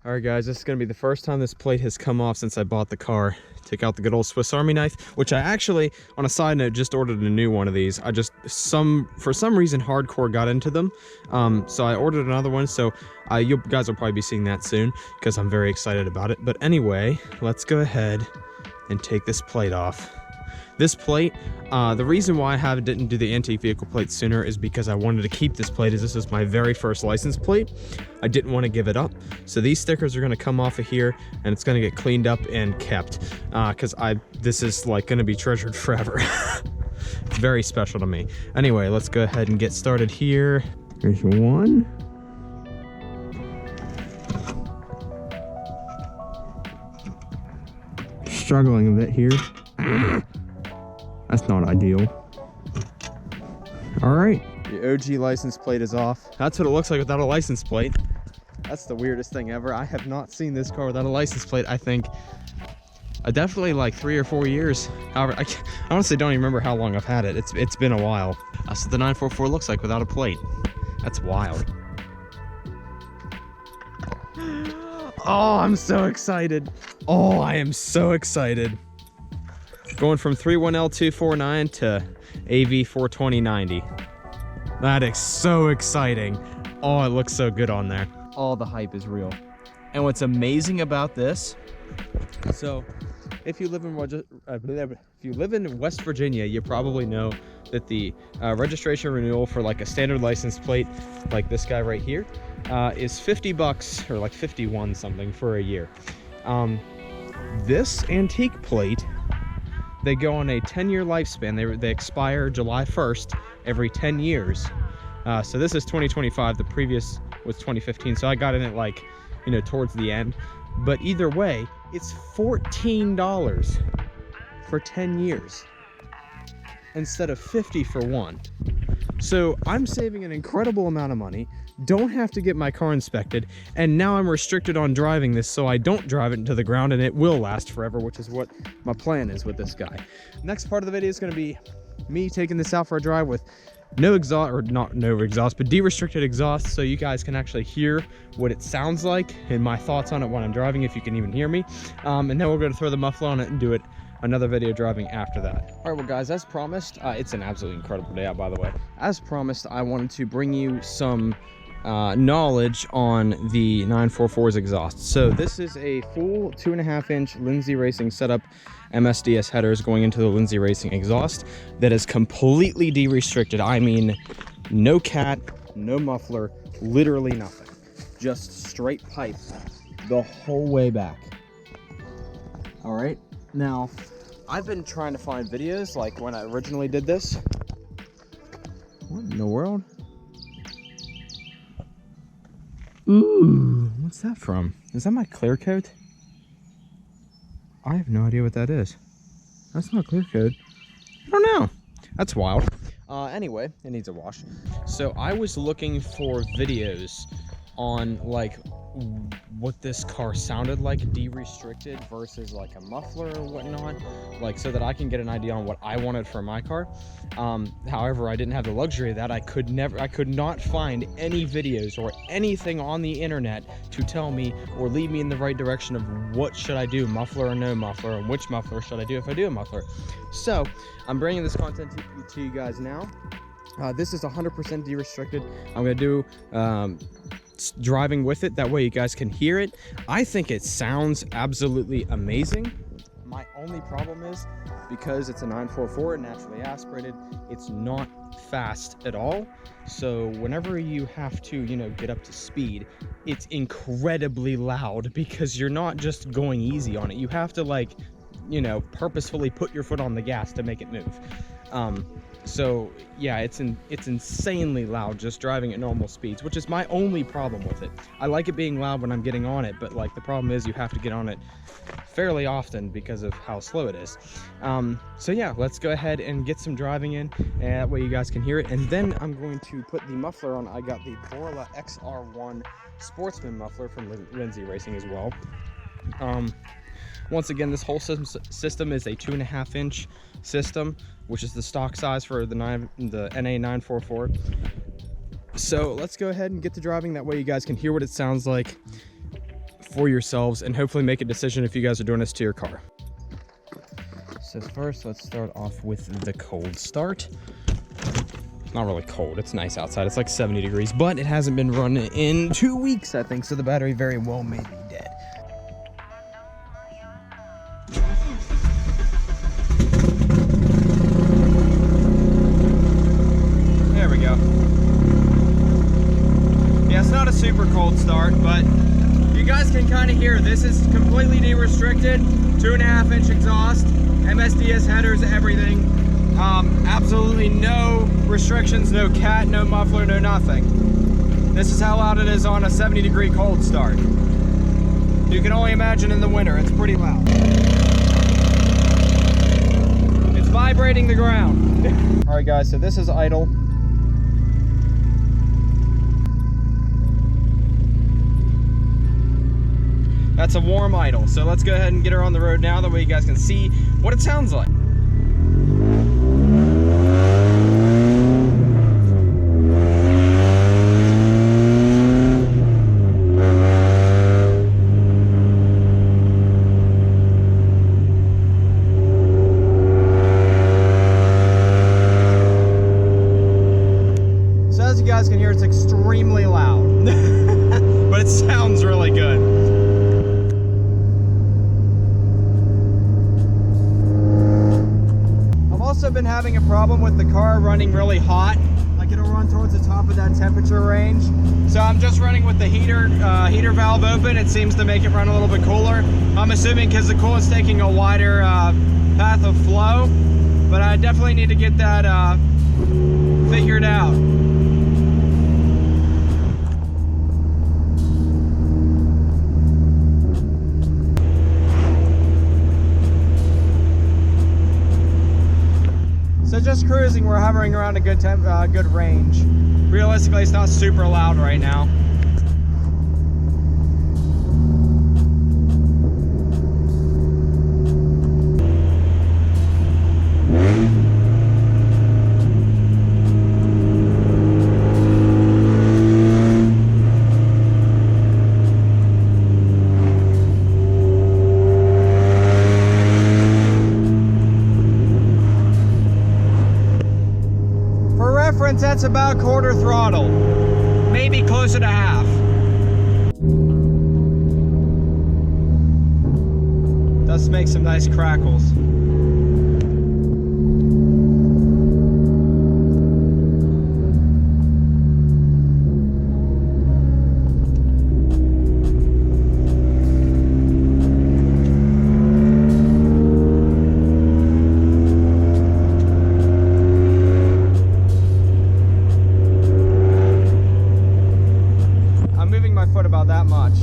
All right, guys, this is going to be the first time this plate has come off since I bought the car. Take out the good old Swiss Army knife, which I actually, on a side note, just ordered a new one of these. For some reason, hardcore got into them. So I ordered another one. So you guys will probably be seeing that soon because I'm very excited about it. But anyway, let's go ahead and take this plate off. This plate, the reason why I didn't do the antique vehicle plate sooner is because I wanted to keep this plate, as this is my very first license plate. I didn't want to give it up. So these stickers are going to come off of here and it's going to get cleaned up and kept because this is like going to be treasured forever. It's very special to me. Anyway, let's go ahead and get started here. Here's one. Struggling a bit here. That's not ideal. All right, the OG license plate is off. That's what it looks like without a license plate. That's the weirdest thing ever. I have not seen this car without a license plate, I think, definitely like 3 or 4 years. However, I honestly don't even remember how long I've had it. It's been a while. That's what the 944 looks like without a plate. That's wild. Oh, I'm so excited. Oh, I am so excited. Going from 31L249 to AV42090. That is so exciting. Oh, it looks so good on there. All the hype is real. And what's amazing about this, so if you live in West Virginia, you probably know that the registration renewal for like a standard license plate, like this guy right here, is $50 or like 51 something for a year. This antique plate, they go on a 10-year lifespan. They expire July 1st every 10 years. So this is 2025. The previous was 2015. So I got in it like, you know, towards the end. But either way, it's $14 for 10 years instead of $50 for one. So I'm saving an incredible amount of money, don't have to get my car inspected, and now I'm restricted on driving this so I don't drive it into the ground and it will last forever, which is what my plan is with this guy. Next part of the video is going to be me taking this out for a drive with no exhaust, or not no exhaust, but de-restricted exhaust, so you guys can actually hear what it sounds like and my thoughts on it when I'm driving, if you can even hear me. And then we're going to throw the muffler on it and do it another video driving after that. All right, well guys, as promised, it's an absolutely incredible day out, by the way. As promised, I wanted to bring you some knowledge on the 944's exhaust. So this is a full 2.5-inch Lindsey Racing setup, MSDS headers going into the Lindsey Racing exhaust that is completely de-restricted. I mean, no cat, no muffler, literally nothing. Just straight pipe the whole way back. All right. Now, I've been trying to find videos like when I originally did this. What in the world? Ooh, what's that from? Is that my clear coat? I have no idea what that is. That's not clear coat. I don't know. That's wild. Anyway, it needs a wash. So I was looking for videos on like what this car sounded like de-restricted versus like a muffler or whatnot, like so that I can get an idea on what I wanted for my car. However, I didn't have the luxury of that. I could not find any videos or anything on the internet to tell me or lead me in the right direction of what should I do, muffler or no muffler, and which muffler should I do if I do a muffler. So I'm bringing this content to you guys now. This is 100% de-restricted. I'm gonna do driving with it, that way you guys can hear it. I think it sounds absolutely amazing. My only problem is because it's a 944 naturally aspirated, it's not fast at all. So whenever you have to, you know, get up to speed, it's incredibly loud because you're not just going easy on it. You have to, like, you know, purposefully put your foot on the gas to make it move. So yeah, it's insanely loud just driving at normal speeds, which is my only problem with it. I like it being loud when I'm getting on it, but like the problem is you have to get on it fairly often because of how slow it is. So yeah, let's go ahead and get some driving in, and that way you guys can hear it. And then I'm going to put the muffler on. I got the Borla XR1 Sportsman muffler from Lindsey Racing as well. Once again, this whole system is a 2.5-inch system, which is the stock size for the NA944. So let's go ahead and get to driving. That way you guys can hear what it sounds like for yourselves and hopefully make a decision if you guys are doing this to your car. So first, let's start off with the cold start. It's not really cold, it's nice outside. It's like 70 degrees, but it hasn't been running in 2 weeks, I think, so the battery very well may be dead. There we go. Yeah, it's not a super cold start, but you guys can kind of hear this is completely de-restricted, 2.5-inch exhaust, MSDS headers, everything. Absolutely no restrictions, no cat, no muffler, no nothing. This is how loud it is on a 70-degree cold start. You can only imagine in the winter, it's pretty loud. It's vibrating the ground. All right guys, so this is idle. That's a warm idle. So let's go ahead and get her on the road now, that way you guys can see what it sounds like. So as you guys can hear, it's extremely loud, but it sounds really good. Been having a problem with the car running really hot, like it'll run towards the top of that temperature range. So I'm just running with the heater valve open. It seems to make it run a little bit cooler. I'm assuming because the coolant's taking a wider path of flow, but I definitely need to get that figured out. So just cruising, we're hovering around a good range. Realistically, it's not super loud right now. That's about quarter throttle, maybe closer to half. Does make some nice crackles. About that much.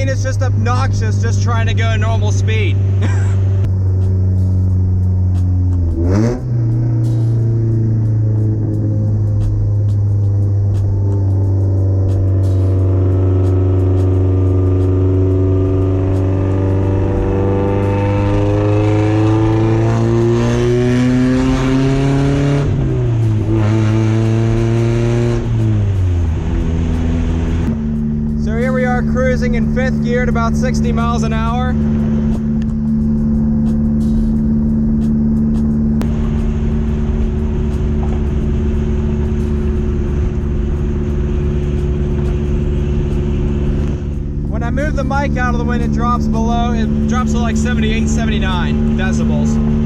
It's just obnoxious just trying to go normal speed. Cruising in 5th gear at about 60 miles an hour. When I move the mic out of the wind, it drops below, it drops to like 78, 79 decibels.